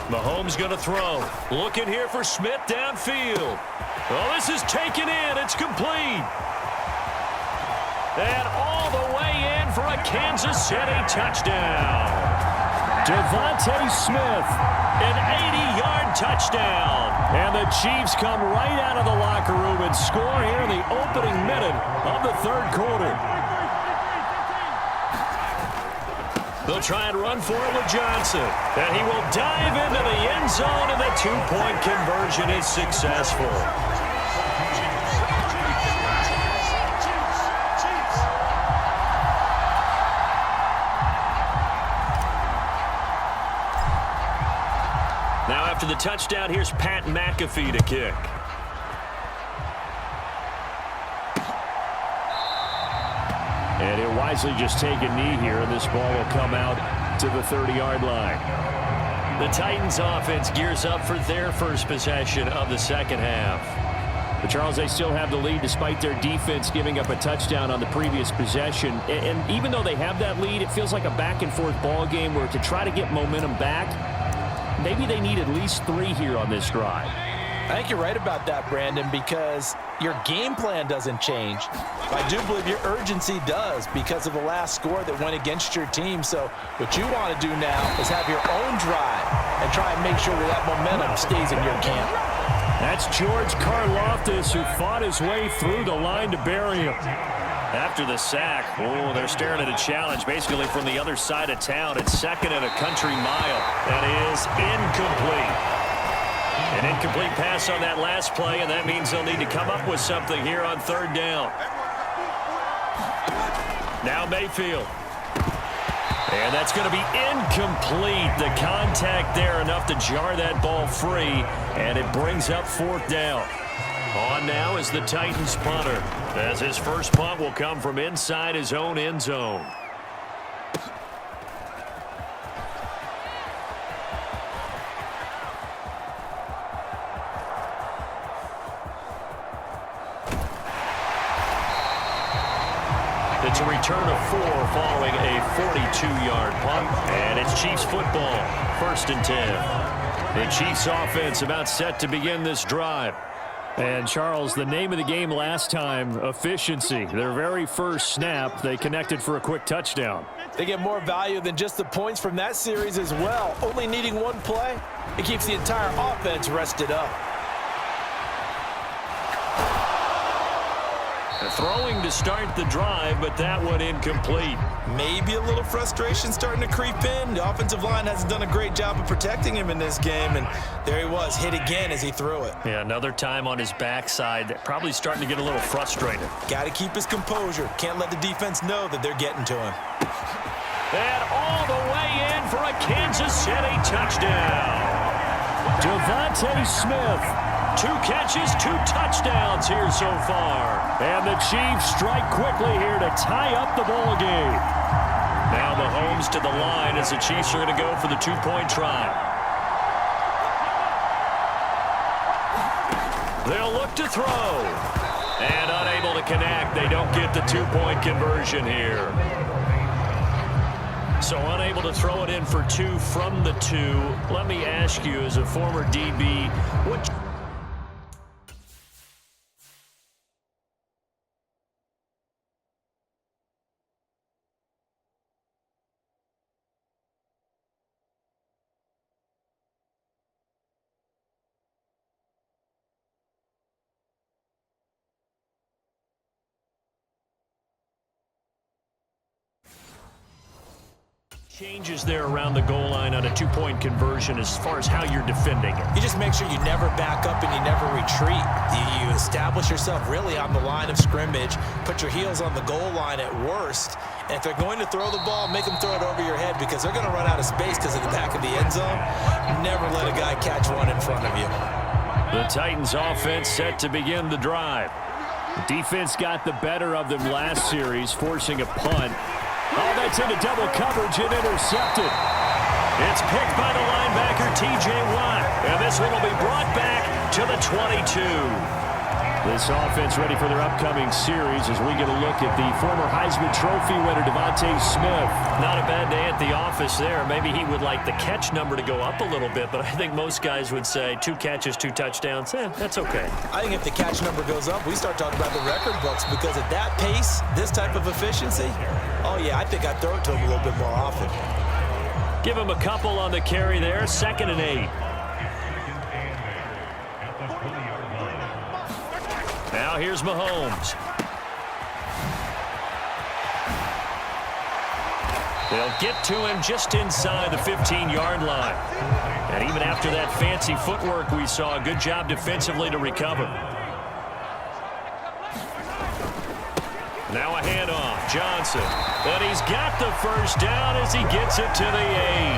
Mahomes going to throw. Looking here for Smith downfield. Well, this is taken in. It's complete. And all the way in for a Kansas City touchdown. Devontae Smith, an 80-yard touchdown. And the Chiefs come right out of the locker room and score here in the opening minute of the third quarter. They'll try and run for it with Johnson. And he will dive into the end zone, and the two-point conversion is successful. Now after the touchdown, here's Pat McAfee to kick. And he'll wisely just take a knee here, and this ball will come out to the 30-yard line. The Titans offense gears up for their first possession of the second half. But Charles, they still have the lead despite their defense giving up a touchdown on the previous possession. And even though they have that lead, it feels like a back-and-forth ball game where to try to get momentum back, maybe they need at least 3 here on this drive. I think you're right about that, Brandon, because your game plan doesn't change. I do believe your urgency does because of the last score that went against your team. So what you want to do now is have your own drive and try and make sure that momentum stays in your camp. That's George Karlaftis, who fought his way through the line to bury him. After the sack, oh, they're staring at a challenge basically from the other side of town. It's second and a country mile. That is incomplete. An incomplete pass on that last play, and that means they'll need to come up with something here on third down. Now Mayfield. And that's going to be incomplete. The contact there enough to jar that ball free, and it brings up fourth down. On now is the Titans punter, as his first punt will come from inside his own end zone. It's a return of 4 following a 42-yard punt. And it's Chiefs football, 1st and 10. The Chiefs offense about set to begin this drive. And Charles, the name of the game last time, efficiency. Their very first snap, they connected for a quick touchdown. They get more value than just the points from that series as well. Only needing one play, it keeps the entire offense rested up. Throwing to start the drive, but that one incomplete. Maybe a little frustration starting to creep in. The offensive line hasn't done a great job of protecting him in this game, and there he was, hit again as he threw it. Yeah, another time on his backside, probably starting to get a little frustrated. Got to keep his composure. Can't let the defense know that they're getting to him. And all the way in for a Kansas City touchdown. Devontae Smith. 2 catches, 2 touchdowns here so far. And the Chiefs strike quickly here to tie up the ball game. Now Mahomes to the line as the Chiefs are going to go for the 2-point try. They'll look to throw. And unable to connect. They don't get the 2-point conversion here. So unable to throw it in for 2 from the 2. Let me ask you, as a former DB, what... changes there around the goal line on a 2-point conversion as far as how you're defending it? You just make sure you never back up and you never retreat. You establish yourself really on the line of scrimmage, put your heels on the goal line at worst, and if they're going to throw the ball, make them throw it over your head because they're going to run out of space because of the back of the end zone. Never let a guy catch one in front of you. The Titans offense set to begin the drive. The defense got the better of them last series, forcing a punt. Oh, that's into double coverage and intercepted. It's picked by the linebacker, T.J. Watt. And this one will be brought back to the 22. This offense ready for their upcoming series as we get a look at the former Heisman Trophy winner, Devontae Smith. Not a bad day at the office there. Maybe he would like the catch number to go up a little bit, but I think most guys would say 2 catches, 2 touchdowns. That's okay. I think if the catch number goes up, we start talking about the record books because at that pace, this type of efficiency, oh, yeah, I think I'd throw it to him a little bit more often. Give him a couple on the carry there, 2nd and 8. Now here's Mahomes. They'll get to him just inside the 15-yard line. And even after that fancy footwork we saw, a good job defensively to recover. Now a handoff. Johnson. And he's got the first down as he gets it to the 8.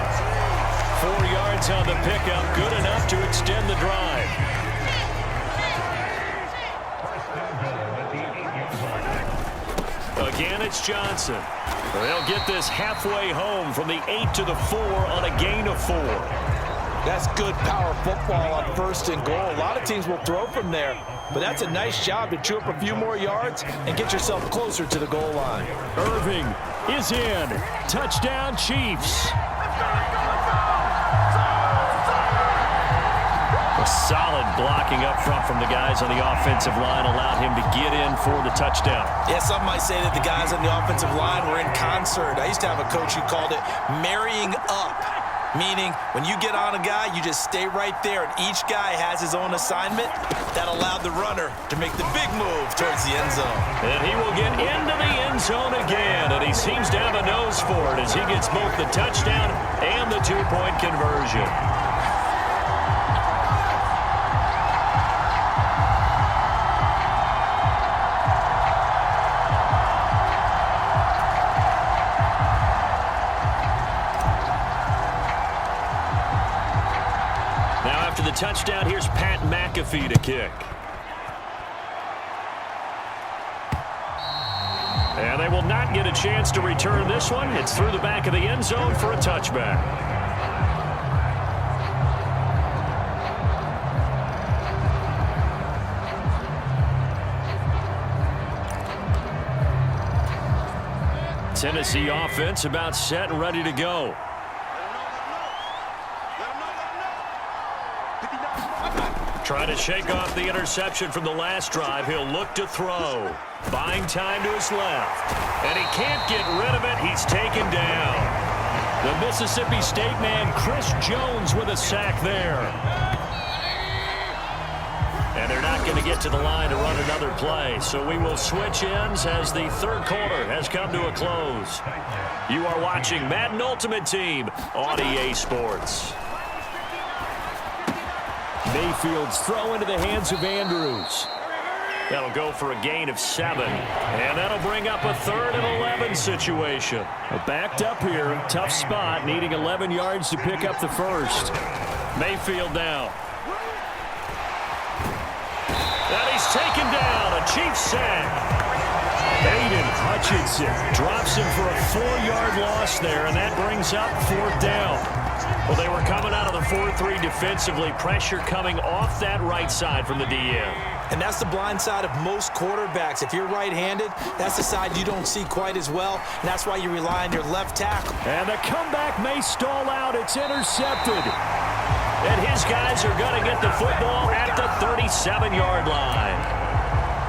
4 yards on the pickup. Good enough to extend the drive. Again, it's Johnson. They'll get this halfway home from the 8 to the 4 on a gain of 4. That's good power football on 1st and goal. A lot of teams will throw from there, but that's a nice job to chew up a few more yards and get yourself closer to the goal line. Irving is in. Touchdown, Chiefs. A solid blocking up front from the guys on the offensive line allowed him to get in for the touchdown. Yeah, some might say that the guys on the offensive line were in concert. I used to have a coach who called it marrying up, meaning when you get on a guy, you just stay right there, and each guy has his own assignment. That allowed the runner to make the big move towards the end zone. And he will get into the end zone again, and he seems to have a nose for it as he gets both the touchdown and the 2-point conversion. The touchdown, here's Pat McAfee to kick. And they will not get a chance to return this one. It's through the back of the end zone for a touchback. Tennessee offense about set and ready to go. Trying to shake off the interception from the last drive. He'll look to throw. Buying time to his left. And he can't get rid of it. He's taken down. The Mississippi State man, Chris Jones, with a sack there. And they're not going to get to the line to run another play. So we will switch ends as the 3rd quarter has come to a close. You are watching Madden Ultimate Team on EA Sports. Mayfield's throw into the hands of Andrews. That'll go for a gain of 7. And that'll bring up a 3rd and 11 situation. Backed up here, tough spot, needing 11 yards to pick up the first. Mayfield now. And he's taken down, a Chiefs sack. Aiden Hutchinson drops him for a 4-yard loss there, and that brings up 4th down. Well, they were coming out of the 4-3 defensively. Pressure coming off that right side from the DM. And that's the blind side of most quarterbacks. If you're right-handed, that's the side you don't see quite as well, and that's why you rely on your left tackle. And the comeback may stall out. It's intercepted. And his guys are going to get the football at the 37-yard line.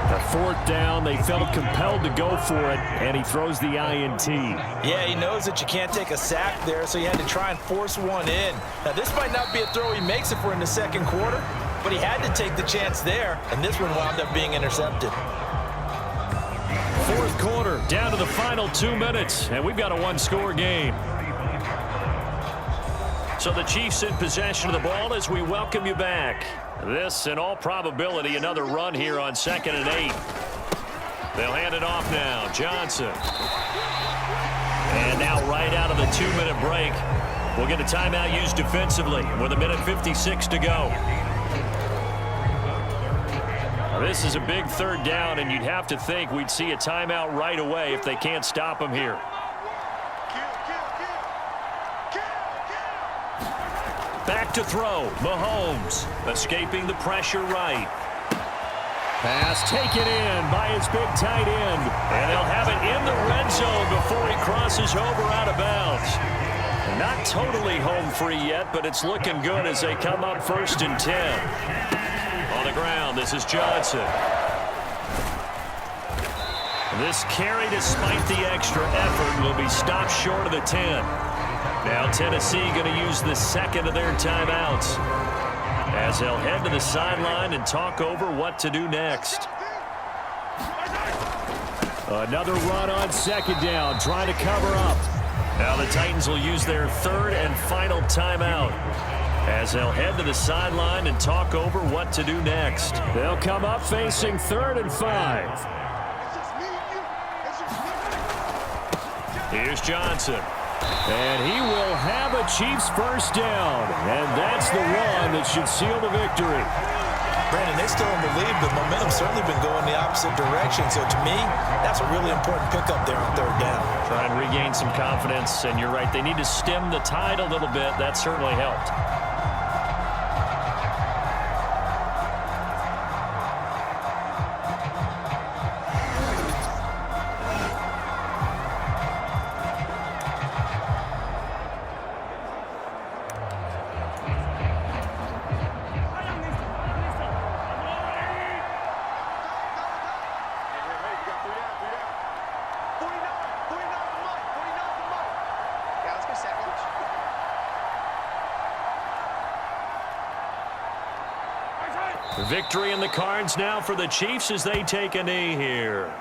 The 4th down, they felt compelled to go for it, and he throws the INT. Yeah, he knows that you can't take a sack there, so he had to try and force one in. Now, this might not be a throw he makes if we're in the 2nd quarter, but he had to take the chance there, and this one wound up being intercepted. 4th quarter, down to the final 2 minutes, and we've got a 1-score game. So the Chiefs in possession of the ball as we welcome you back. This, in all probability, another run here on 2nd and 8. They'll hand it off now. Johnson. And now right out of the 2-minute break, we'll get a timeout used defensively with 1:56 to go. This is a big 3rd down, and you'd have to think we'd see a timeout right away if they can't stop him here. Back to throw. Mahomes escaping the pressure right. Pass taken in by his big tight end. And they'll have it in the red zone before he crosses over out of bounds. Not totally home free yet, but it's looking good as they come up 1st and 10. On the ground, this is Johnson. This carry, despite the extra effort, will be stopped short of the 10. Now Tennessee going to use the second of their timeouts as they'll head to the sideline and talk over what to do next. Another run on 2nd down, trying to cover up. Now the Titans will use their 3rd and final timeout as they'll head to the sideline and talk over what to do next. They'll come up facing 3rd and 5. Here's Johnson. And he will have a Chiefs first down. And that's the one that should seal the victory. Brandon, they're still in the lead, but momentum's certainly been going the opposite direction. So to me, that's a really important pickup there on 3rd down. Try and regain some confidence, and you're right. They need to stem the tide a little bit. That certainly helped. Victory in the cards now for the Chiefs as they take a knee here.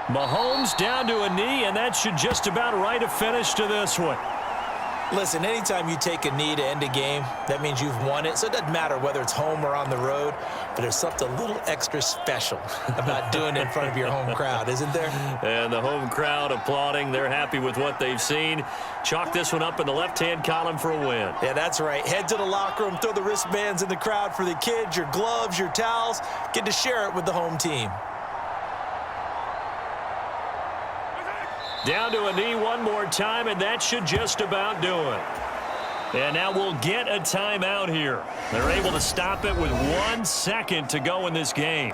Mahomes down to a knee, and that should just about write a finish to this one. Listen, anytime you take a knee to end a game, that means you've won it. So it doesn't matter whether it's home or on the road, but there's something a little extra special about doing it in front of your home crowd, isn't there? And the home crowd applauding. They're happy with what they've seen. Chalk this one up in the left-hand column for a win. Yeah, that's right. Head to the locker room, throw the wristbands in the crowd for the kids, your gloves, your towels. Get to share it with the home team. Down to a knee one more time, and that should just about do it. And now we'll get a timeout here. They're able to stop it with 1 second to go in this game.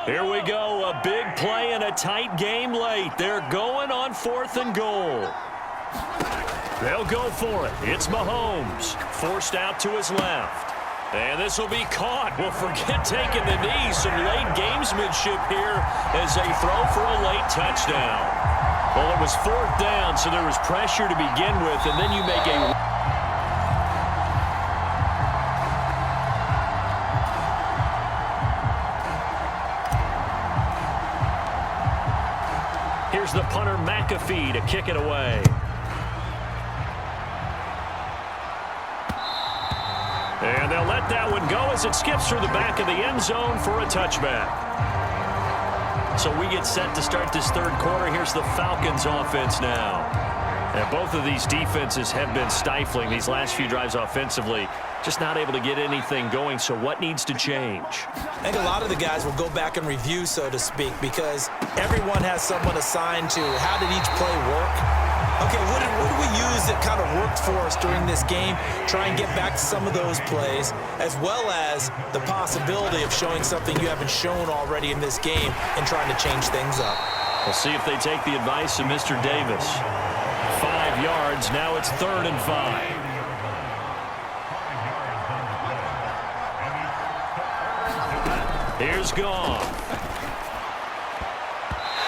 Here we go, a big play and a tight game late. They're going on 4th and goal. They'll go for it. It's Mahomes, forced out to his left. And this will be caught. Well, forget taking the knee. Some late gamesmanship here as they throw for a late touchdown. Well, it was 4th down, so there was pressure to begin with, and then you make a... Here's the punter, McAfee, to kick it away. And they'll let that one go as it skips through the back of the end zone for a touchback. So we get set to start this 3rd quarter. Here's the Falcons offense now. And both of these defenses have been stifling these last few drives offensively. Just not able to get anything going, so what needs to change? I think a lot of the guys will go back and review, so to speak, because everyone has someone assigned to how did each play work. Okay, what did we use that kind of worked for us during this game? Try and get back to some of those plays, as well as the possibility of showing something you haven't shown already in this game and trying to change things up. We'll see if they take the advice of Mr. Davis. 5 yards, now it's 3rd and 5. Here's Goff.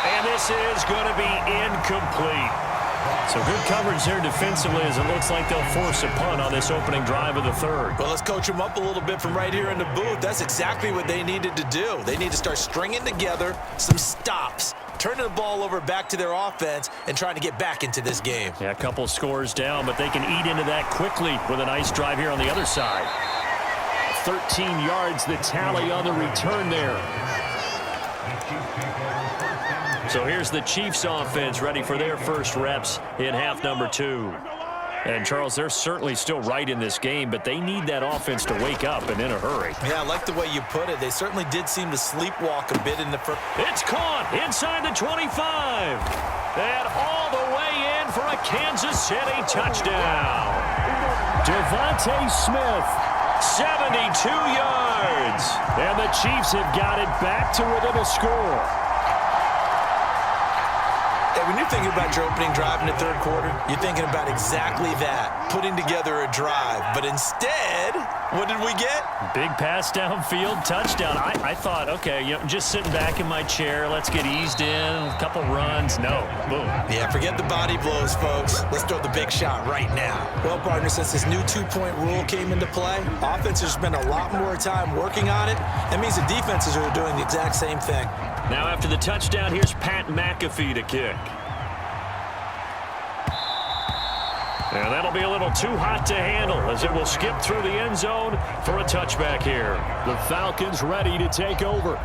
And this is going to be incomplete. So good coverage there defensively as it looks like they'll force a punt on this opening drive of the 3rd. Well, let's coach them up a little bit from right here in the booth. That's exactly what they needed to do. They need to start stringing together some stops, turning the ball over back to their offense and trying to get back into this game. Yeah, a couple scores down, but they can eat into that quickly with a nice drive here on the other side. 13 yards, the tally on the return there. So here's the Chiefs offense ready for their first reps in half number 2. And, Charles, they're certainly still right in this game, but they need that offense to wake up and in a hurry. Yeah, I like the way you put it. They certainly did seem to sleepwalk a bit in the first. It's caught inside the 25. And all the way in for a Kansas City touchdown. Devontae Smith, 72 yards. And the Chiefs have got it back to within a score. When you're thinking about your opening drive in the third quarter, you're thinking about exactly that, putting together a drive. But instead, what did we get? Big pass downfield, touchdown. I thought, okay, just sitting back in my chair, let's get eased in, a couple runs. No, boom. Yeah, forget the body blows, folks. Let's throw the big shot right now. Well, partner, since this new two-point rule came into play, offenses spend a lot more time working on it. That means the defenses are doing the exact same thing. Now after the touchdown, here's Pat McAfee to kick. And that'll be a little too hot to handle as it will skip through the end zone for a touchback here. The Falcons ready to take over.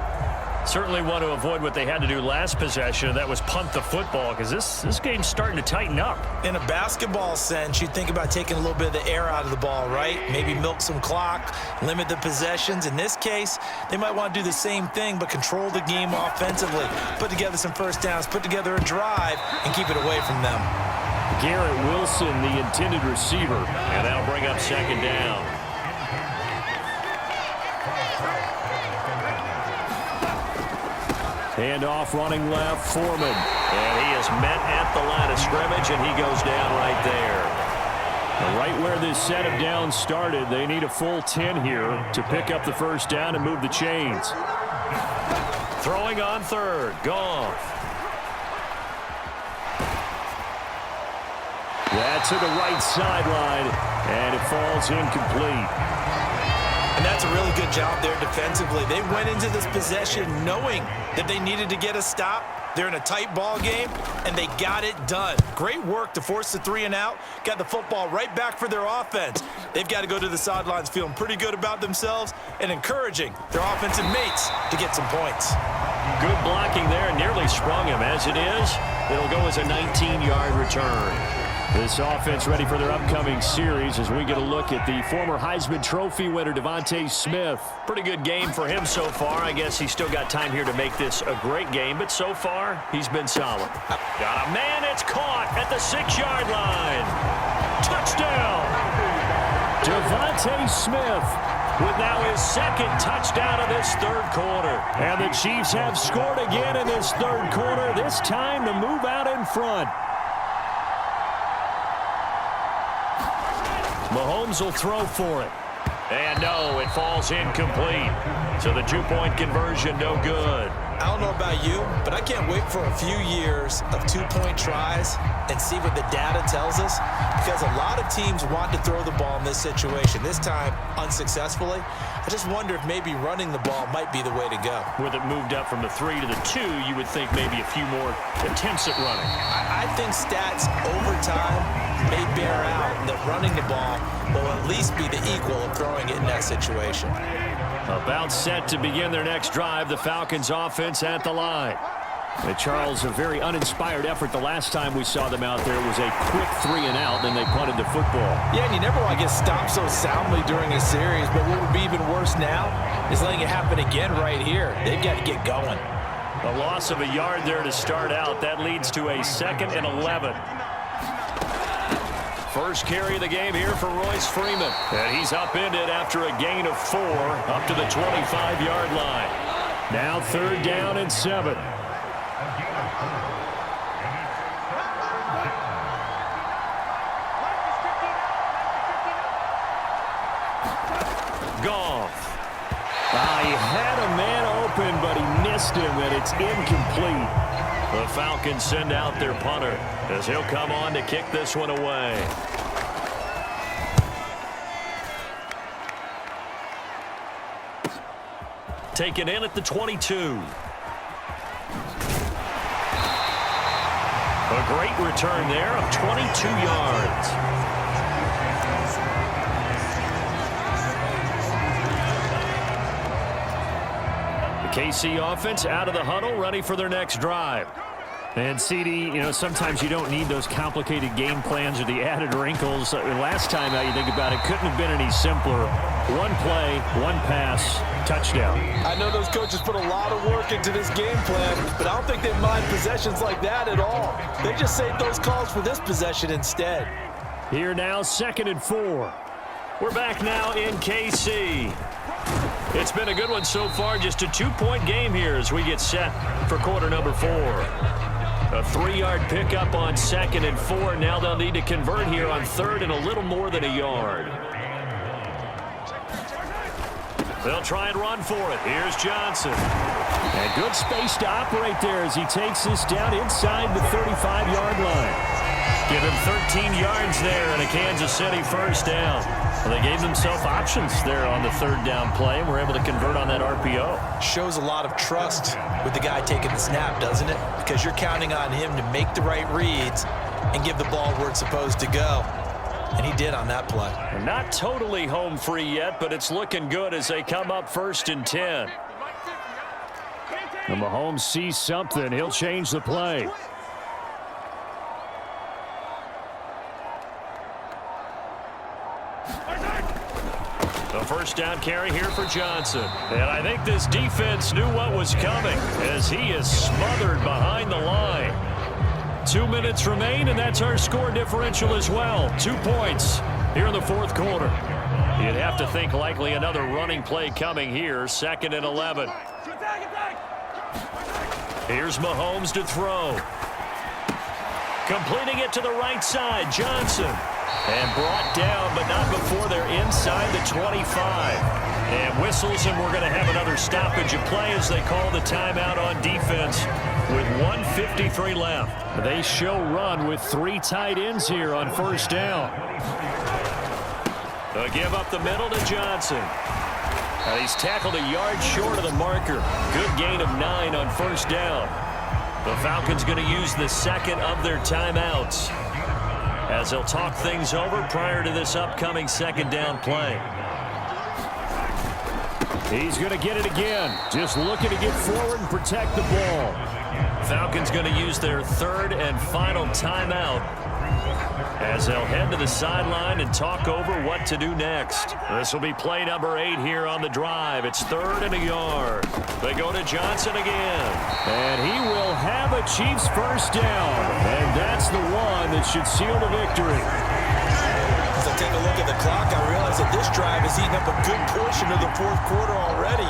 Certainly want to avoid what they had to do last possession, and that was punt the football, because this game's starting to tighten up. In a basketball sense, you think about taking a little bit of the air out of the ball, right? Maybe milk some clock, limit the possessions. In this case, they might want to do the same thing, but control the game offensively. Put together some first downs, put together a drive, and keep it away from them. Garrett Wilson, the intended receiver, and that'll bring up second down. Handoff running left, Foreman. And he is met at the line of scrimmage, and he goes down right there. Right where this set of downs started, they need a full 10 here to pick up the first down and move the chains. Throwing on third, Goff. That's to the right sideline, and it falls incomplete. And that's a really good job there defensively. They went into this possession knowing that they needed to get a stop. They're in a tight ball game, and they got it done. Great work to force the 3 and out. Got the football right back for their offense. They've got to go to the sidelines feeling pretty good about themselves and encouraging their offensive mates to get some points. Good blocking there, nearly sprung him. As it is, it'll go as a 19-yard return. This offense ready for their upcoming series as we get a look at the former Heisman Trophy winner, Devontae Smith. Pretty good game for him so far. I guess he's still got time here to make this a great game, but so far, he's been solid. Got a man, it's caught at the 6-yard line. Touchdown! Devontae Smith with now his second touchdown of this third quarter. And the Chiefs have scored again in this third quarter, this time to move out in front. Mahomes will throw for it. And no, it falls incomplete. So the 2-point conversion, no good. I don't know about you, but I can't wait for a few years of 2-point tries and see what the data tells us, because a lot of teams want to throw the ball in this situation. This time, unsuccessfully. I just wonder if maybe running the ball might be the way to go. With it moved up from the 3 to the 2, you would think maybe a few more attempts at running. I think stats over time may bear out that running the ball will at least be the equal of throwing it in that situation. About set to begin their next drive, the Falcons offense at the line. And Charles, a very uninspired effort. The last time we saw them out there was a quick 3 and out, then they punted the football. Yeah, and you never want to get stopped so soundly during a series, but what would be even worse now is letting it happen again right here. They've got to get going. A loss of a yard there to start out. That leads to a 2nd and 11. First carry of the game here for Royce Freeman. And he's upended after a gain of 4 up to the 25-yard line. Now 3rd down and 7. Goff. He had a man open, but he missed him, and it's incomplete. The Falcons send out their punter as he'll come on to kick this one away. Taken in at the 22. A great return there of 22 yards. The KC offense out of the huddle, ready for their next drive. And CD, sometimes you don't need those complicated game plans or the added wrinkles. Last time out, you think about it, couldn't have been any simpler. One play, one pass, touchdown. I know those coaches put a lot of work into this game plan, but I don't think they mind possessions like that at all. They just saved those calls for this possession instead. Here now, 2nd and 4. We're back now in KC. It's been a good one so far, just a 2-point game here as we get set for quarter number 4. A 3-yard pickup on 2nd and 4. Now they'll need to convert here on 3rd and a little more than a yard. They'll try and run for it. Here's Johnson. And good space to operate there as he takes this down inside the 35-yard line. Give him 13 yards there and a Kansas City first down. Well, they gave themselves options there on the 3rd down play and were able to convert on that RPO. Shows a lot of trust with the guy taking the snap, doesn't it? Because you're counting on him to make the right reads and give the ball where it's supposed to go. And he did on that play. And not totally home free yet, but it's looking good as they come up 1st and 10. And Mahomes sees something. He'll change the play. A first down carry here for Johnson. And I think this defense knew what was coming as he is smothered behind the line. 2 minutes remain, and that's our score differential as well. 2 points here in the 4th quarter. You'd have to think likely another running play coming here. 2nd and 11. Here's Mahomes to throw. Completing it to the right side, Johnson. And brought down, but not before they're inside the 25. And whistles, and we're going to have another stoppage of play as they call the timeout on defense with 1:53 left. They show run with 3 tight ends here on 1st down. They'll give up the middle to Johnson. He's tackled a yard short of the marker. Good gain of 9 on 1st down. The Falcons going to use the 2nd of their timeouts as they'll talk things over prior to this upcoming 2nd down play. He's going to get it again. Just looking to get forward and protect the ball. Falcons going to use their 3rd and final timeout as they'll head to the sideline and talk over what to do next. This will be play number 8 here on the drive. It's 3rd and a yard. They go to Johnson again. And he will have a Chiefs first down. And that's the one that should seal the victory. As I take a look at the clock, I realize that this drive has eaten up a good portion of the 4th quarter already.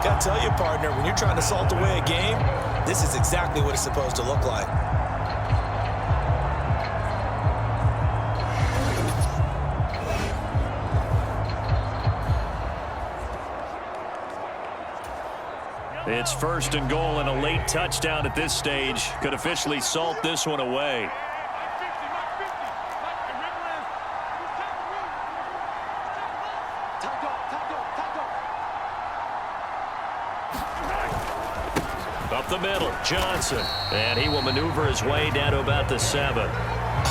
Got to tell you, partner, when you're trying to salt away a game, this is exactly what it's supposed to look like. It's 1st and goal, and a late touchdown at this stage could officially salt this one away. Up the middle, Johnson. And he will maneuver his way down to about the 7.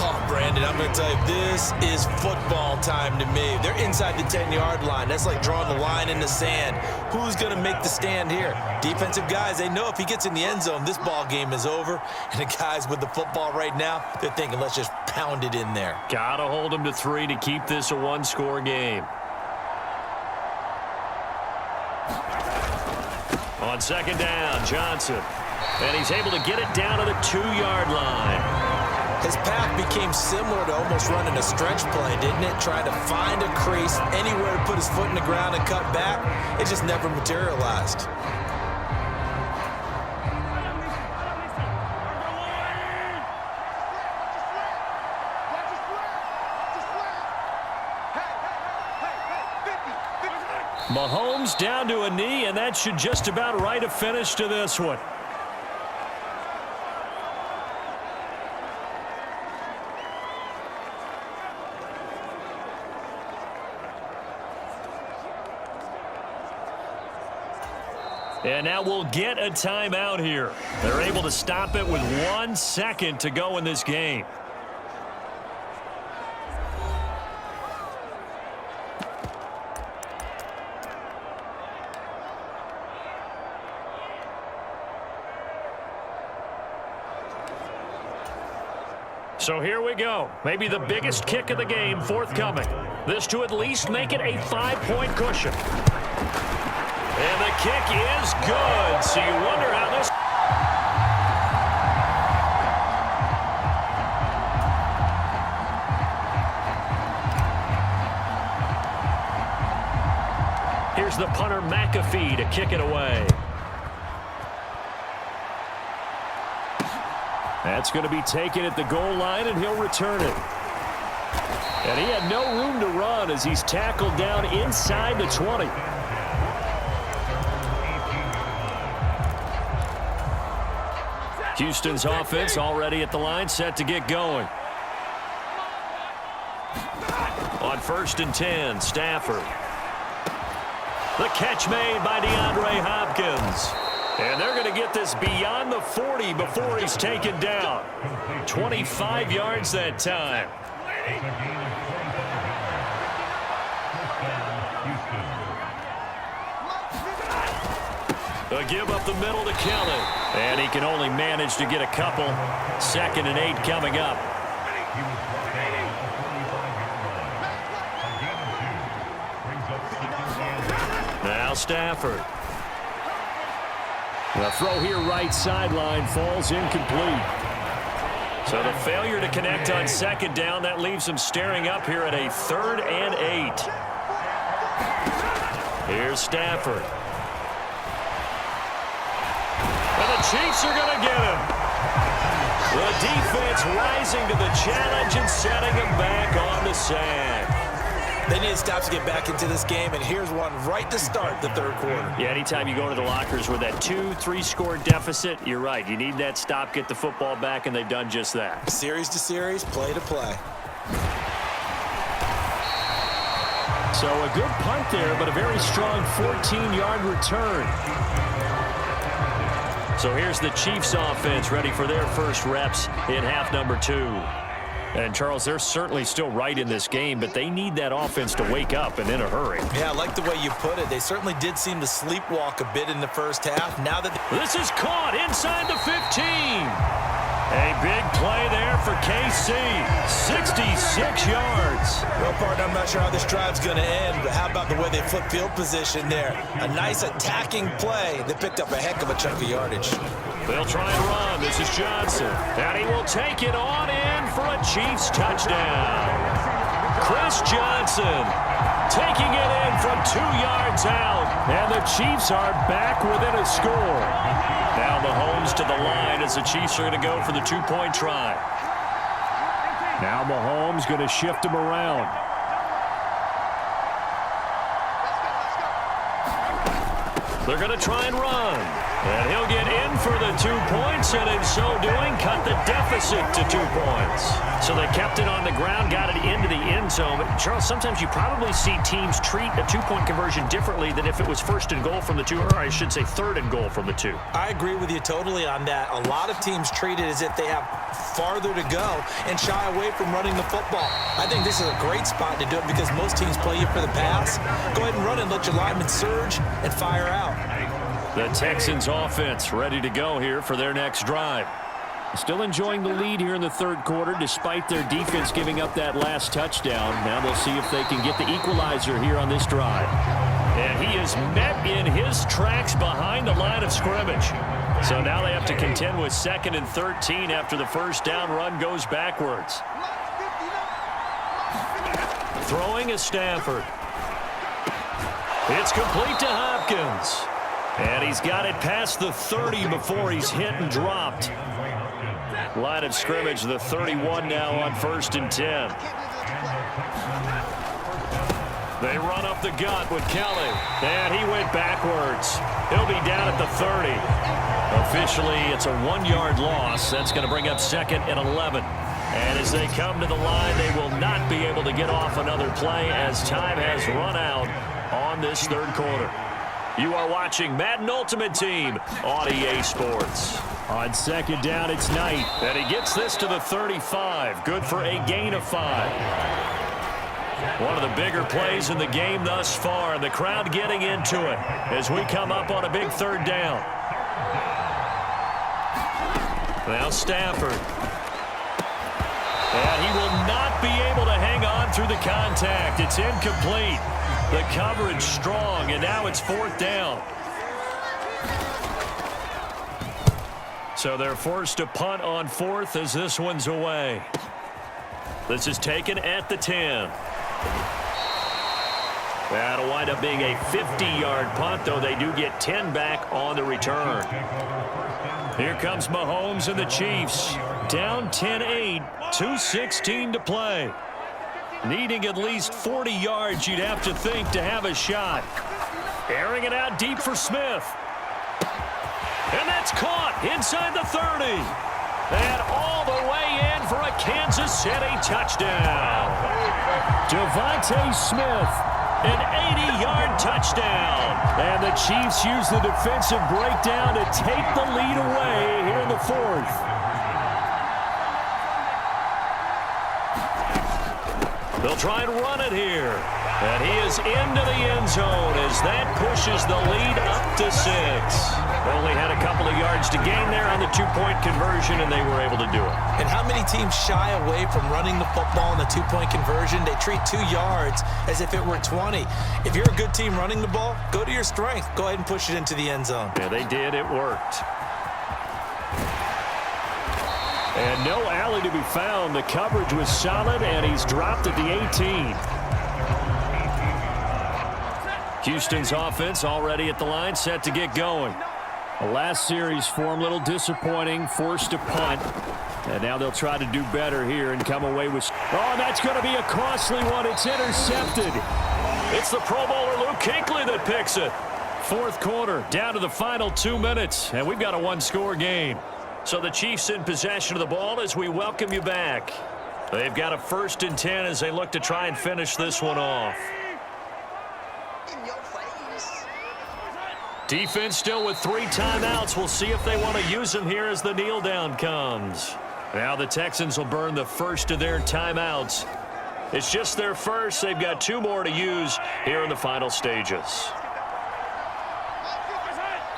Oh, Brandon, I'm going to tell you, this is football time to me. They're inside the 10-yard line. That's like drawing the line in the sand. Who's going to make the stand here? Defensive guys, they know if he gets in the end zone, this ball game is over. And the guys with the football right now, they're thinking, let's just pound it in there. Got to hold him to 3 to keep this a 1-score game. On 2nd down, Johnson. And he's able to get it down to the 2-yard line. His path became similar to almost running a stretch play, didn't it? Trying to find a crease, anywhere to put his foot in the ground and cut back. It just never materialized. Mahomes down to a knee, and that should just about write a finish to this one. And now we'll get a timeout here. They're able to stop it with 1 second to go in this game. So here we go. Maybe the biggest kick of the game forthcoming. This to at least make it a 5-point cushion. And the kick is good. So you wonder how this... Here's the punter McAfee to kick it away. That's going to be taken at the goal line, and he'll return it. And he had no room to run as he's tackled down inside the 20. Houston's offense already at the line, set to get going. On 1st and 10, Stafford. The catch made by DeAndre Hopkins. And they're going to get this beyond the 40 before he's taken down. 25 yards that time. A give up the middle to Kelly. And he can only manage to get a couple. 2nd and 8 coming up. Now Stafford. The throw here right sideline falls incomplete. So the failure to connect on 2nd down, that leaves him staring up here at a 3rd and 8. Here's Stafford. And the Chiefs are going to get him. The defense rising to the challenge and setting him back on the sand. They need to stop to get back into this game, and here's one right to start the 3rd quarter. Yeah, anytime you go to the lockers with that 2-3 score deficit, you're right. You need that stop, get the football back, and they've done just that. Series to series, play to play. So a good punt there, but a very strong 14-yard return. So here's the Chiefs offense ready for their first reps in half number 2. And, Charles, they're certainly still right in this game, but they need that offense to wake up and in a hurry. Yeah, I like the way you put it. They certainly did seem to sleepwalk a bit in the first half. Now that this is caught inside the 15. A big play there for KC. 66 yards. Well, partner, I'm not sure how this drive's going to end, but how about the way they flip field position there? A nice attacking play. They picked up a heck of a chunk of yardage. They'll try and run. This is Johnson. And he will take it on in for a Chiefs touchdown. Chris Johnson taking it in from 2 yards out. And the Chiefs are back within a score. Now Mahomes to the line as the Chiefs are going to go for the 2-point try. Now Mahomes going to shift him around. They're going to try and run. And he'll get in for the 2 points, and in so doing, cut the deficit to 2 points. So they kept it on the ground, got it into the end zone. But, Charles, sometimes you probably see teams treat a 2-point conversion differently than if it was 1st and goal from the 2, or I should say 3rd and goal from the 2. I agree with you totally on that. A lot of teams treat it as if they have farther to go and shy away from running the football. I think this is a great spot to do it because most teams play you for the pass. Go ahead and run and let your linemen surge and fire out. The Texans offense ready to go here for their next drive. Still enjoying the lead here in the 3rd quarter despite their defense giving up that last touchdown. Now they'll see if they can get the equalizer here on this drive. And he is met in his tracks behind the line of scrimmage. So now they have to contend with 2nd and 13 after the first down run goes backwards. Throwing is Stafford. It's complete to Hopkins. And he's got it past the 30 before he's hit and dropped. Line of scrimmage, the 31 now on 1st and 10. They run up the gut with Kelly. And he went backwards. He'll be down at the 30. Officially, it's a 1-yard loss. That's going to bring up 2nd and 11. And as they come to the line, they will not be able to get off another play as time has run out on this 3rd quarter. You are watching Madden Ultimate Team on EA Sports. On second down, it's Knight. And he gets this to the 35. Good for a gain of 5. One of the bigger plays in the game thus far. And the crowd getting into it as we come up on a big third down. Now Stafford. And he will not be able to hang on through the contact. It's incomplete. The coverage strong, and now it's 4th down. So they're forced to punt on 4th as this one's away. This is taken at the 10. That'll wind up being a 50-yard punt, though they do get 10 back on the return. Here comes Mahomes and the Chiefs. Down 10-8, 2:16 to play. Needing at least 40 yards, you'd have to think, to have a shot. Airing it out deep for Smith. And that's caught inside the 30. And all the way in for a Kansas City touchdown. Devontae Smith, an 80-yard touchdown. And the Chiefs use the defensive breakdown to take the lead away here in the 4th. They'll try and run it here. And he is into the end zone as that pushes the lead up to 6. Only had a couple of yards to gain there on the 2-point conversion, and they were able to do it. And how many teams shy away from running the football in the 2-point conversion? They treat 2 yards as if it were 20. If you're a good team running the ball, go to your strength. Go ahead and push it into the end zone. Yeah, they did. It worked. And no alley to be found. The coverage was solid, and he's dropped at the 18. Houston's offense already at the line, set to get going. The last series form, a little disappointing, forced to punt. And now they'll try to do better here and come away with... Oh, that's going to be a costly one. It's intercepted. It's the Pro Bowler Luke Kuechly that picks it. 4th quarter, down to the final 2 minutes, and we've got a 1-score game. So the Chiefs in possession of the ball as we welcome you back. They've got a 1st and 10 as they look to try and finish this one off. Defense still with 3 timeouts. We'll see if they want to use them here as the kneel down comes. Now the Texans will burn the first of their timeouts. It's just their first. They've got 2 more to use here in the final stages.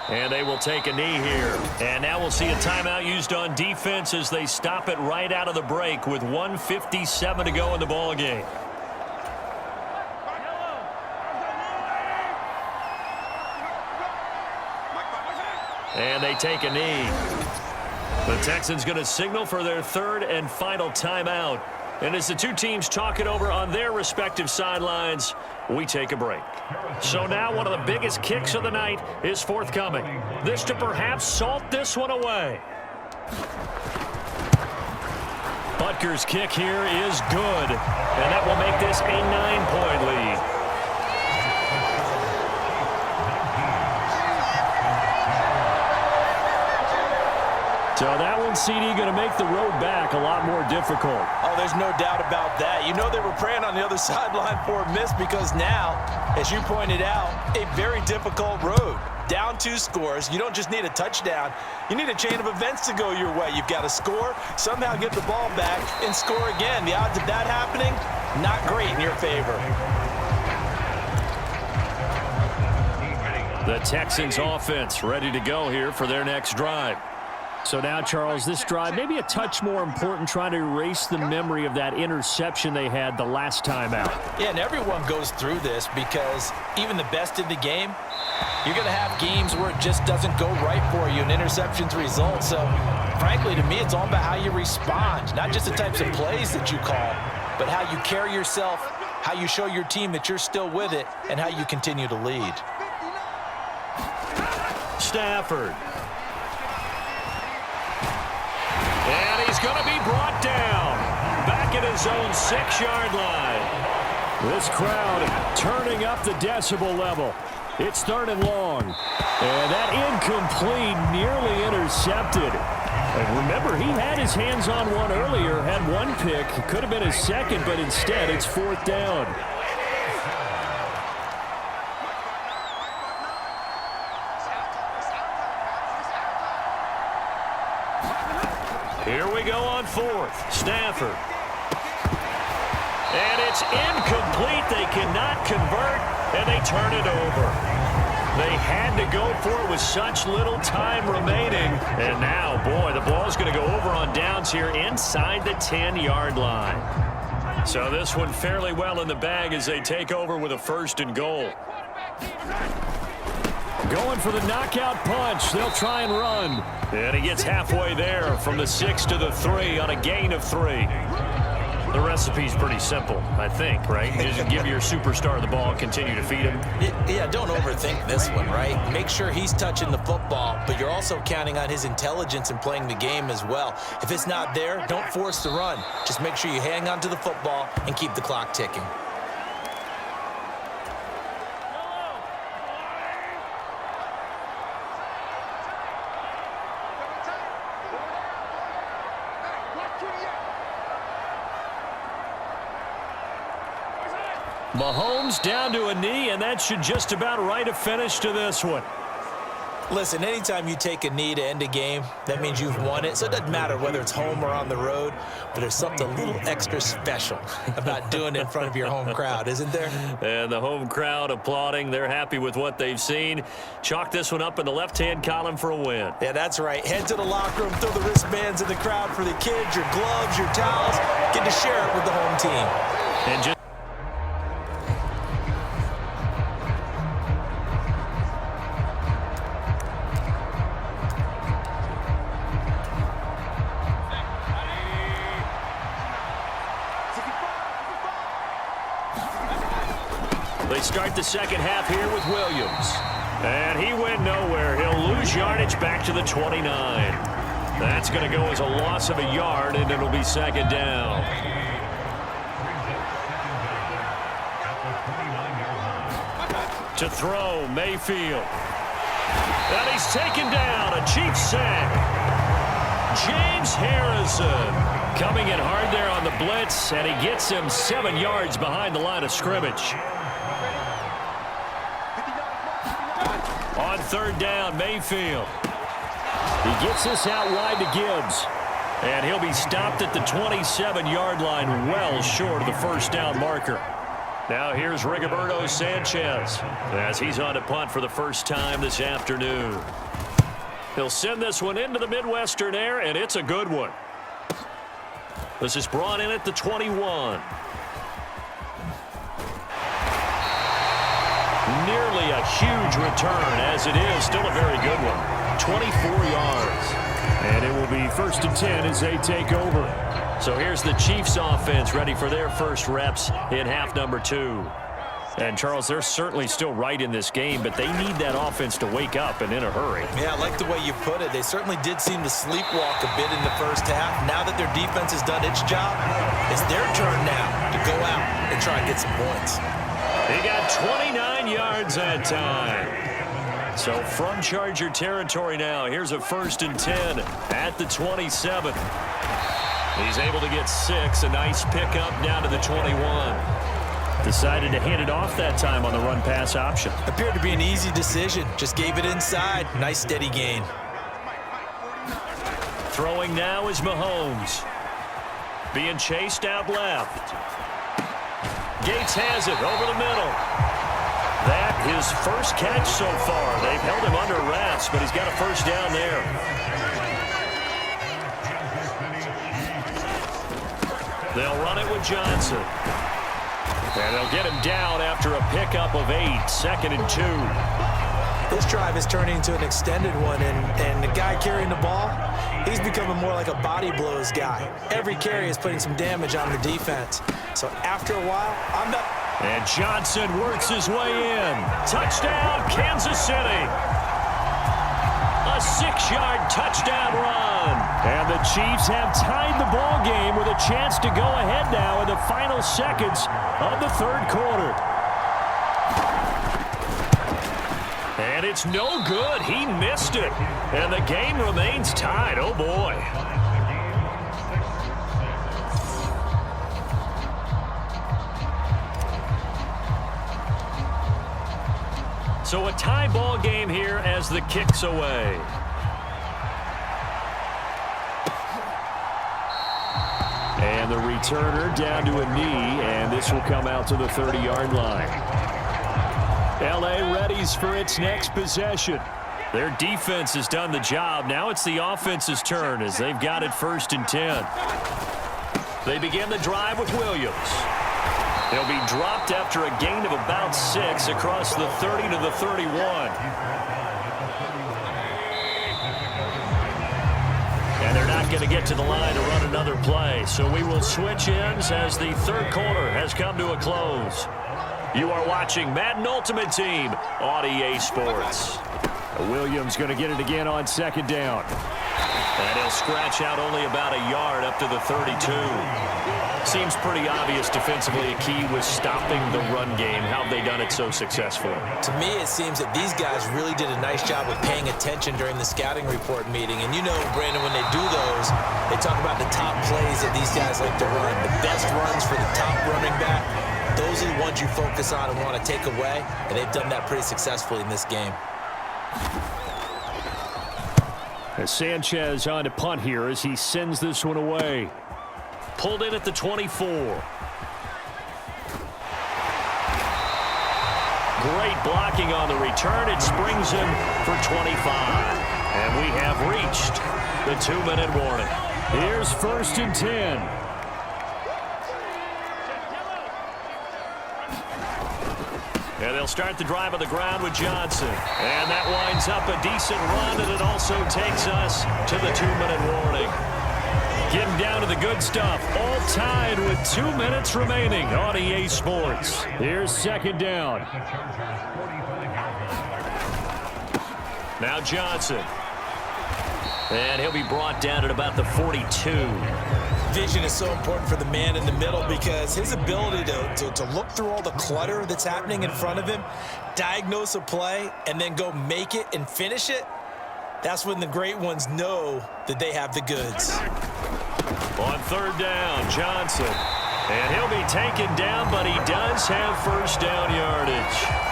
And they will take a knee here. And now we'll see a timeout used on defense as they stop it right out of the break with 1:57 to go in the ball game. And they take a knee. The Texans going to signal for their 3rd and final timeout. And as the 2 teams talk it over on their respective sidelines, we take a break. So now one of the biggest kicks of the night is forthcoming. This to perhaps salt this one away. Butker's kick here is good. And that will make this a 9-point lead. So that one, CD, going to make the road back a lot more difficult. Oh, there's no doubt about that. You know they were praying on the other sideline for a miss because now, as you pointed out, a very difficult road. Down 2 scores. You don't just need a touchdown. You need a chain of events to go your way. You've got to score, somehow get the ball back, and score again. The odds of that happening, not great in your favor. The Texans offense ready to go here for their next drive. So now, Charles, this drive maybe a touch more important, trying to erase the memory of that interception they had the last time out. Yeah, and everyone goes through this because even the best in the game, you're going to have games where it just doesn't go right for you, and interceptions result. So, frankly, to me, it's all about how you respond, not just the types of plays that you call, but how you carry yourself, how you show your team that you're still with it, and how you continue to lead. Stafford. And he's going to be brought down back at his own 6-yard line. This crowd turning up the decibel level. It's 3rd and long. And that incomplete, nearly intercepted. And remember, he had his hands on one earlier, had 1 pick. Could have been his 2nd, but instead it's 4th down. fourth. Stafford. And it's incomplete. They cannot convert, and they turn it over. They had to go for it with such little time remaining. And now, boy, the ball's going to go over on downs here inside the 10-yard line. So this one fairly well in the bag as they take over with a 1st and goal. Going for the knockout punch. They'll try and run. And he gets halfway there from the 6 to the 3 on a gain of 3. The recipe's pretty simple, I think, right? You just give your superstar the ball, continue to feed him. Yeah, don't overthink this one, right? Make sure he's touching the football, but you're also counting on his intelligence in playing the game as well. If it's not there, don't force the run. Just make sure you hang on to the football and keep the clock ticking. Mahomes down to a knee, and that should just about write a finish to this one. Listen, anytime you take a knee to end a game, that means you've won it. So it doesn't matter whether it's home or on the road, but there's something a little extra special about doing it in front of your home crowd, isn't there? And the home crowd applauding. They're happy with what they've seen. Chalk this one up in the left-hand column for a win. Yeah, that's right. Head to the locker room, throw the wristbands in the crowd for the kids, your gloves, your towels. Get to share it with the home team. And just they start the second half here with Williams. And he went nowhere. He'll lose yardage back to the 29. That's going to go as a loss of a yard, and it'll be second down. To throw, Mayfield. And he's taken down. A Chiefs sack. James Harrison coming in hard there on the blitz, and he gets him 7 yards behind the line of scrimmage. On third down, Mayfield. He gets this out wide to Gibbs. And he'll be stopped at the 27-yard line, well short of the first down marker. Now here's Rigoberto Sanchez as he's on to punt for the first time this afternoon. He'll send this one into the Midwestern air, and it's a good one. This is brought in at the 21. Nearly a huge return, as it is still a very good one. 24 yards. And it will be 1st and 10 as they take over. So here's the Chiefs offense ready for their first reps in half number 2. And, Charles, they're certainly still right in this game, but they need that offense to wake up and in a hurry. Yeah, I like the way you put it. They certainly did seem to sleepwalk a bit in the first half. Now that their defense has done its job, it's their turn now to go out and try and get some points. He got 29 yards that time. So from Charger territory now, here's a 1st and 10 at the 27. He's able to get 6, a nice pickup down to the 21. Decided to hand it off that time on the run-pass option. Appeared to be an easy decision. Just gave it inside. Nice steady gain. Throwing now is Mahomes. Being chased out left. Gates has it over the middle. That his first catch so far. They've held him under wraps, but he's got a first down there. They'll run it with Johnson. And they'll get him down after a pickup of 8, 2nd and 2. This drive is turning into an extended one, and the guy carrying the ball, he's becoming more like a body blows guy. Every carry is putting some damage on the defense. So after a while, I'm not... And Johnson works his way in. Touchdown, Kansas City. A 6-yard touchdown run. And the Chiefs have tied the ball game with a chance to go ahead now in the final seconds of the third quarter. And it's no good. He missed it. And the game remains tied. Oh, boy. So a tie ball game here as the kick's away. the returner down to a knee, and this will come out to the 30-yard line. L.A. readies for its next possession. Their defense has done the job. Now it's the offense's turn as they've got it 1st and 10. They begin the drive with Williams. He'll be dropped after a gain of about 6 across the 30 to the 31. And they're not going to get to the line to run another play. So we will switch ends as the 3rd quarter has come to a close. You are watching Madden Ultimate Team on EA Sports. Williams going to get it again on 2nd down. And he'll scratch out only about a yard up to the 32. Seems pretty obvious defensively a key was stopping the run game. How have they done it so successfully? To me, it seems that these guys really did a nice job of paying attention during the scouting report meeting. And you know, Brandon, when they do those, they talk about the top plays that these guys like to run. The best runs for the top running back. Those are the ones you focus on and want to take away. And they've done that pretty successfully in this game. Sanchez on to punt here as he sends this one away. Pulled in at the 24. Great blocking on the return. It springs him for 25. And we have reached the 2-minute warning. Here's 1st and 10. And they'll start the drive on the ground with Johnson. And that winds up a decent run, and it also takes us to the 2-minute warning. Getting down to the good stuff. All tied with 2 minutes remaining on EA Sports. Here's 2nd down. Now Johnson. And he'll be brought down at about the 42. Vision is so important for the man in the middle because his ability to look through all the clutter that's happening in front of him, diagnose a play, and then go make it and finish it, that's when the great ones know that they have the goods. On 3rd down, Johnson. And he'll be taken down, but he does have 1st down yardage.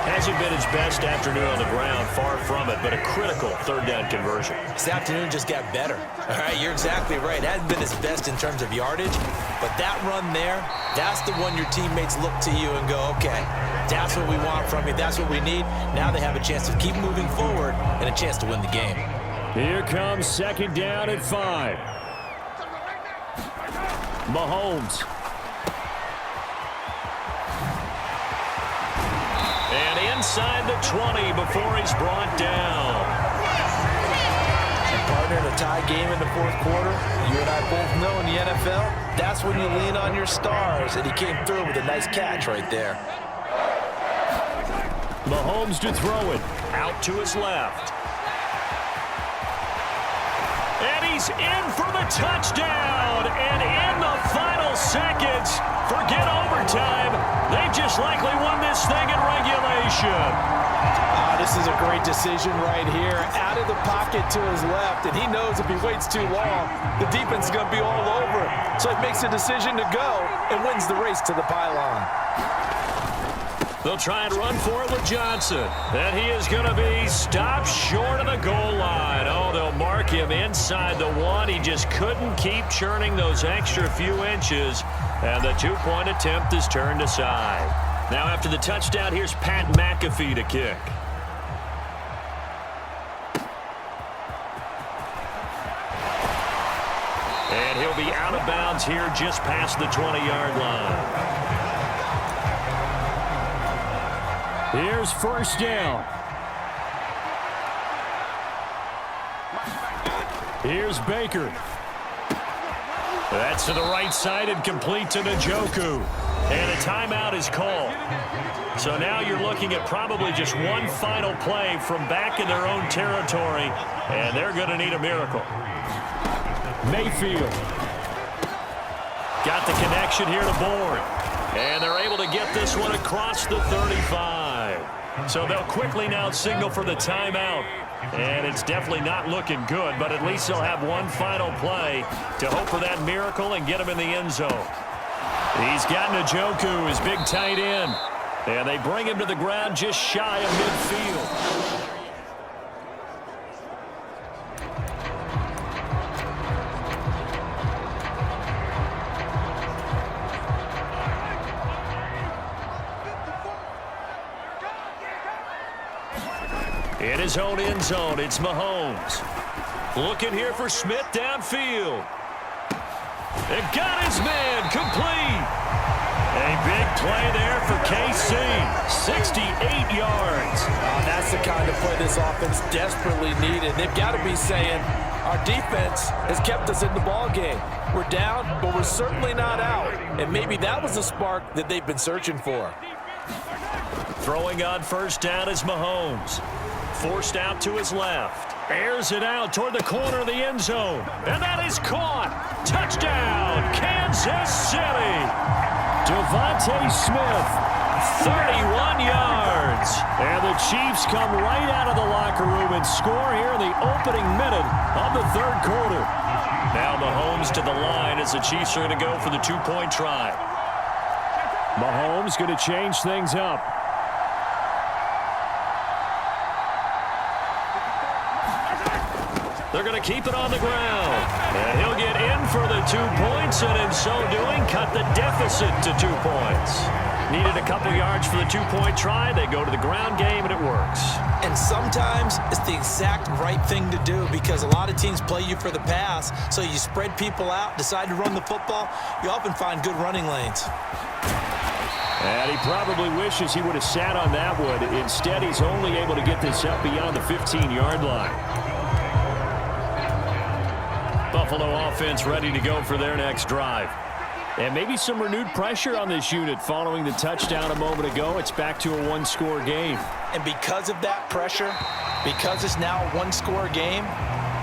Hasn't been his best afternoon on the ground, far from it, but a critical 3rd down conversion. This afternoon just got better. All right, you're exactly right. It hasn't been his best in terms of yardage, but that run there, that's the one your teammates look to you and go, okay, that's what we want from you. That's what we need. Now they have a chance to keep moving forward and a chance to win the game. Here comes 2nd down at 5. Mahomes. And inside the 20 before he's brought down. Partner, in a tie game in the 4th quarter, you and I both know in the NFL, that's when you lean on your stars, and he came through with a nice catch right there. Mahomes to throw it. Out to his left. And he's in for the touchdown. And in the final seconds, forget overtime. They've just likely won this thing in regulation. This is a great decision right here. Out of the pocket to his left, and he knows if he waits too long, the defense is going to be all over it. So he makes a decision to go and wins the race to the pylon. They'll try and run for it with Johnson. And he is going to be stopped short of the goal line. Oh, they'll mark him inside the 1. He just couldn't keep churning those extra few inches. And the 2-point attempt is turned aside. Now after the touchdown, here's Pat McAfee to kick. And he'll be out of bounds here just past the 20-yard line. Here's 1st down. Here's Baker. That's to the right side and complete to Njoku. And a timeout is called. So now you're looking at probably just one final play from back in their own territory, and they're going to need a miracle. Mayfield. Got the connection here to Bourne. And they're able to get this one across the 35. So they'll quickly now signal for the timeout. And it's definitely not looking good, but at least they'll have one final play to hope for that miracle and get him in the end zone. He's got Njoku, his big tight end. And they bring him to the ground just shy of midfield. In his own end zone, it's Mahomes. Looking here for Smith downfield. And got his man complete. A big play there for KC. 68 yards. That's the kind of play this offense desperately needed. They've got to be saying, our defense has kept us in the ball game. We're down, but we're certainly not out. And maybe that was the spark that they've been searching for. Throwing on first down is Mahomes. Forced out to his left. Airs it out toward the corner of the end zone. And that is caught. Touchdown, Kansas City. Devontae Smith, 31 yards. And the Chiefs come right out of the locker room and score here in the opening minute of the third quarter. Now Mahomes to the line as the Chiefs are going to go for the two-point try. Mahomes going to change things up. They're going to keep it on the ground. And he'll get in for the 2 points, and in so doing, cut the deficit to 2 points. Needed a couple yards for the two-point try. They go to the ground game, and it works. And sometimes it's the exact right thing to do because a lot of teams play you for the pass, so you spread people out, decide to run the football. You often find good running lanes. And he probably wishes he would have sat on that one. Instead, he's only able to get this up beyond the 15-yard line. Buffalo offense ready to go for their next drive. And maybe some renewed pressure on this unit following the touchdown a moment ago. It's back to a one-score game. And because of that pressure, because it's now a one-score game,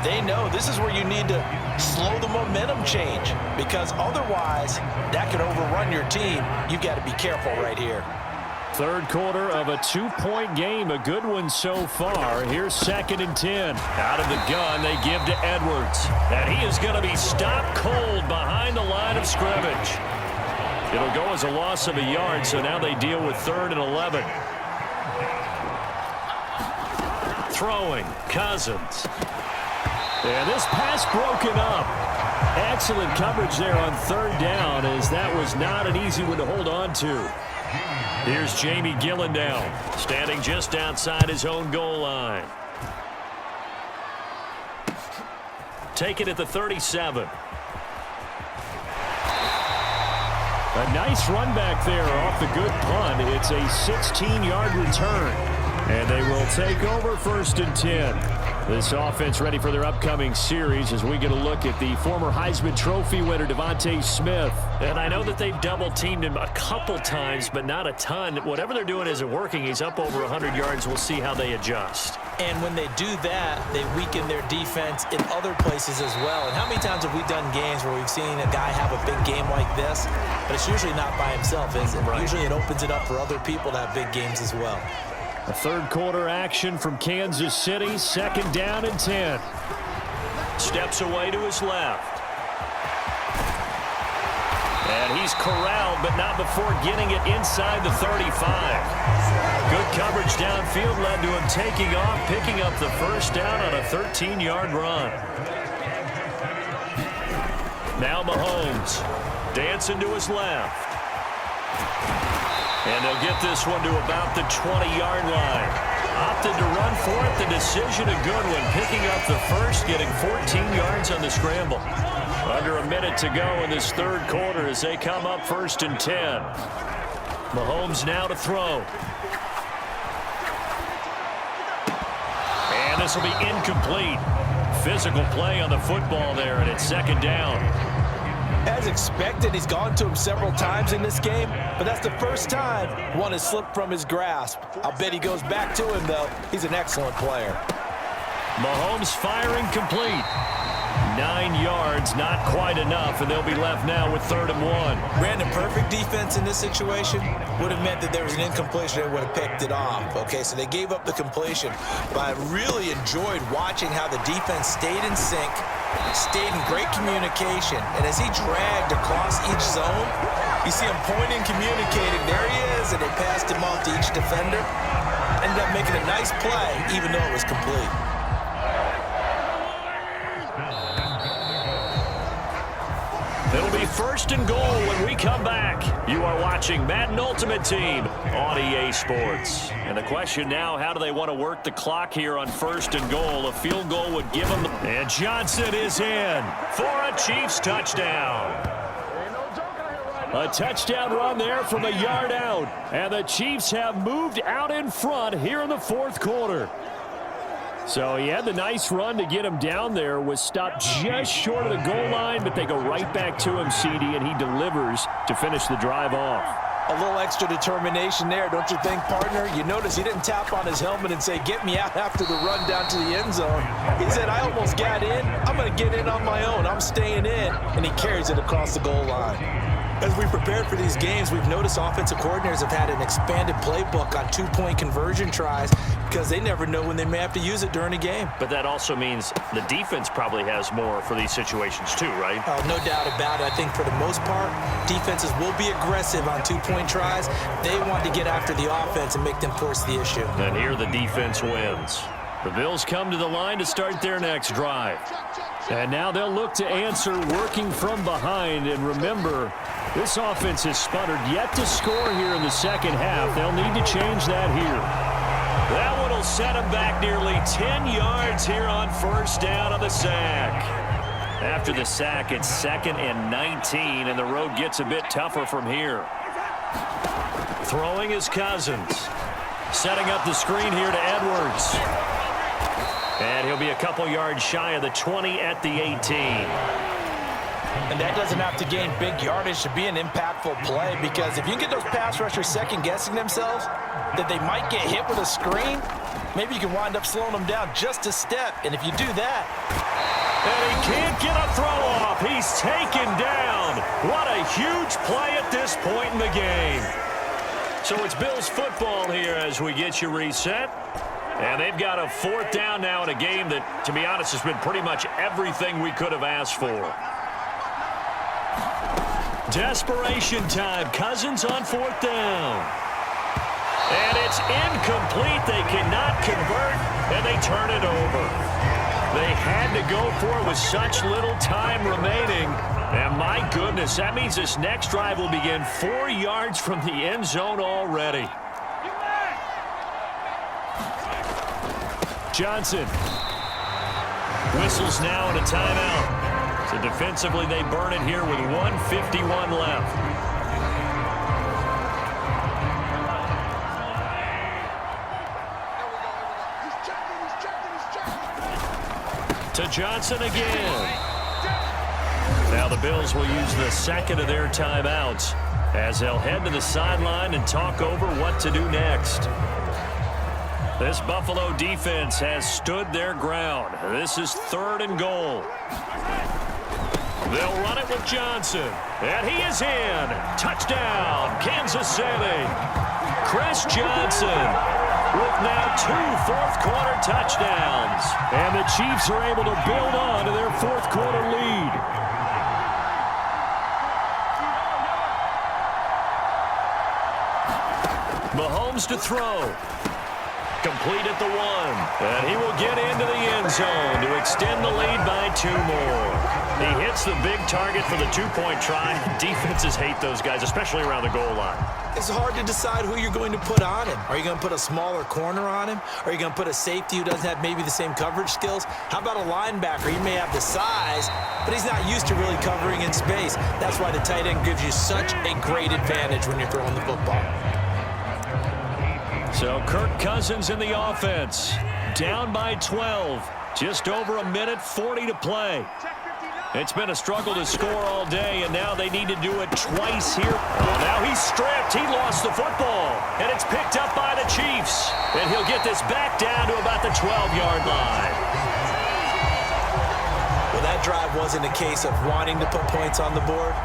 they know this is where you need to slow the momentum change because otherwise that could overrun your team. You've got to be careful right here. Third quarter of a two-point game, a good one so far. Here's 2nd and 10. Out of the gun, they give to Edwards. And he is going to be stopped cold behind the line of scrimmage. It'll go as a loss of a yard, so now they deal with 3rd and 11. Throwing, Cousins. And this pass broken up. Excellent coverage there on 3rd down, as that was not an easy one to hold on to. Here's Jamie Gillendown, standing just outside his own goal line. Take it at the 37. A nice run back there off the good punt. It's a 16-yard return. And they will take over 1st and 10. This offense ready for their upcoming series as we get a look at the former Heisman Trophy winner, Devontae Smith. And I know that they've double-teamed him a couple times, but not a ton. Whatever they're doing isn't working. He's up over 100 yards. We'll see how they adjust. And when they do that, they weaken their defense in other places as well. And how many times have we done games where we've seen a guy have a big game like this, but it's usually not by himself, is it? Right. Usually it opens it up for other people to have big games as well. A third quarter action from Kansas City, 2nd down and 10. Steps away to his left. And he's corralled, but not before getting it inside the 35. Good coverage downfield led to him taking off, picking up the first down on a 13-yard run. Now Mahomes dancing to his left. And they'll get this one to about the 20-yard line. Opted to run for it. The decision a good one. Picking up the first, getting 14 yards on the scramble. Under a minute to go in this third quarter as they come up 1st and 10. Mahomes now to throw. And this will be incomplete. Physical play on the football there, and it's 2nd down. As expected, he's gone to him several times in this game, but that's the first time one has slipped from his grasp. I'll bet he goes back to him, though. He's an excellent player. Mahomes firing complete. 9 yards, not quite enough, and they'll be left now with 3rd and 1. Brandon, perfect defense in this situation would have meant that there was an incompletion. They would have picked it off. Okay, so they gave up the completion, but I really enjoyed watching how the defense stayed in sync, stayed in great communication, and as he dragged across each zone, you see him pointing, communicating. There he is, and they passed him off to each defender. Ended up making a nice play, even though it was complete. It'll be 1st and goal when we come back. You are watching Madden Ultimate Team on EA Sports. And the question now, how do they want to work the clock here on 1st and goal? A field goal would give them. And Johnson is in for a Chiefs touchdown. A touchdown run there from a yard out. And the Chiefs have moved out in front here in the 4th quarter. So he had the nice run to get him down there, was stopped just short of the goal line, but they go right back to him, CD, and he delivers to finish the drive off. A little extra determination there, don't you think, partner? You notice he didn't tap on his helmet and say, get me out after the run down to the end zone. He said, I almost got in. I'm going to get in on my own. I'm staying in. And he carries it across the goal line. As we prepared for these games, we've noticed offensive coordinators have had an expanded playbook on 2-point conversion tries because they never know when they may have to use it during a game. But that also means the defense probably has more for these situations too, right? No doubt about it. I think for the most part, defenses will be aggressive on 2-point tries. They want to get after the offense and make them force the issue. And here the defense wins. The Bills come to the line to start their next drive. And now they'll look to answer working from behind. And remember, this offense has sputtered yet to score here in the second half. They'll need to change that here. That one will set them back nearly 10 yards here on 1st down on the sack. After the sack, it's 2nd and 19, and the road gets a bit tougher from here. Throwing is Cousins. Setting up the screen here to Edwards. And he'll be a couple yards shy of the 20 at the 18. And that doesn't have to gain big yardage to be an impactful play, because if you get those pass rushers second-guessing themselves that they might get hit with a screen, maybe you can wind up slowing them down just a step. And if you do that... And he can't get a throw off. He's taken down. What a huge play at this point in the game. So it's Bills football here as we get you reset. And they've got a 4th down now in a game that, to be honest, has been pretty much everything we could have asked for. Desperation time. Cousins on 4th down. And it's incomplete. They cannot convert, and they turn it over. They had to go for it with such little time remaining. And my goodness, that means this next drive will begin 4 yards from the end zone already. Johnson whistles now in a timeout. So defensively, they burn it here with 1:51 left. To Johnson again. Now the Bills will use the 2nd of their timeouts as they'll head to the sideline and talk over what to do next. This Buffalo defense has stood their ground. This is 3rd and goal. They'll run it with Johnson. And he is in. Touchdown, Kansas City. Chris Johnson with now 2 fourth-quarter touchdowns. And the Chiefs are able to build on to their 4th-quarter lead. Mahomes to throw. Complete at the 1. And he will get into the end zone to extend the lead by 2 more. He hits the big target for the 2-point try. Defenses hate those guys, especially around the goal line. It's hard to decide who you're going to put on him. Are you going to put a smaller corner on him? Are you going to put a safety who doesn't have maybe the same coverage skills? How about a linebacker? He may have the size, but he's not used to really covering in space. That's why the tight end gives you such a great advantage when you're throwing the football. So Kirk Cousins in the offense. Down by 12. Just over a minute 40 to play. It's been a struggle to score all day, and now they need to do it twice here. Oh, now he's stripped. He lost the football, and it's picked up by the Chiefs. And he'll get this back down to about the 12-yard line. Well, that drive wasn't a case of wanting to put points on the board.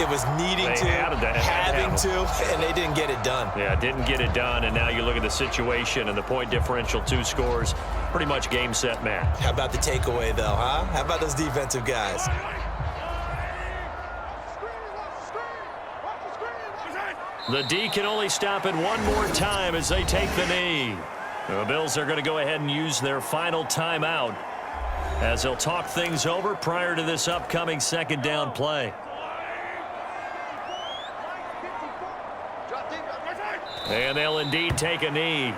It was needing to, having to, and they didn't get it done. Yeah, didn't get it done, and now you look at the situation and the point differential, 2 scores, pretty much game, set, match. How about the takeaway, though, huh? How about those defensive guys? The D can only stop it one more time as they take the knee. The Bills are going to go ahead and use their final timeout as they'll talk things over prior to this upcoming 2nd down play. And they'll indeed take a knee.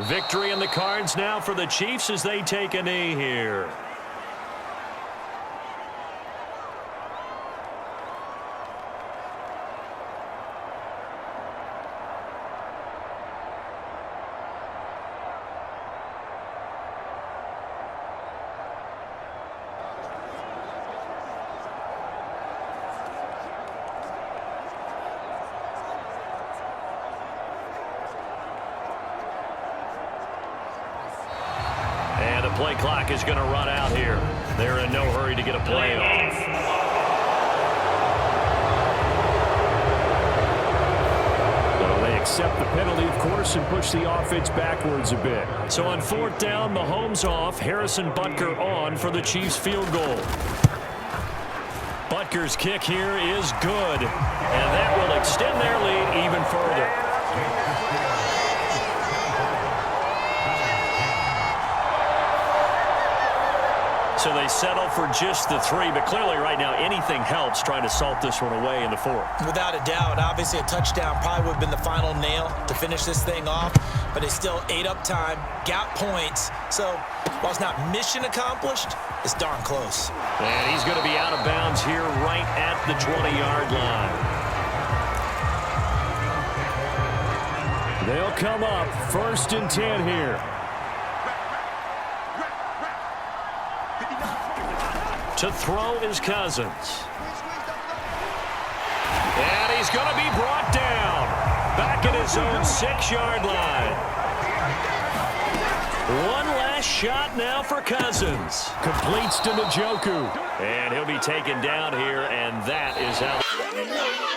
Victory in the cards now for the Chiefs as they take a knee here. Play clock is going to run out here. They're in no hurry to get a play off. Well, they accept the penalty, of course, and push the offense backwards a bit. So on fourth down, Mahomes off. Harrison Butker on for the Chiefs field goal. Butker's kick here is good, and that will extend their lead even further. So they settle for just the 3, but clearly right now anything helps trying to salt this one away in the 4th. Without a doubt, obviously a touchdown probably would have been the final nail to finish this thing off, but it's still ate up time, got points. So while it's not mission accomplished, it's darn close. And he's going to be out of bounds here right at the 20-yard line. They'll come up 1st and 10 here. To throw is Cousins. And he's going to be brought down. Back at his own 6-yard line. One last shot now for Cousins. Completes to Njoku. And he'll be taken down here, and that is out.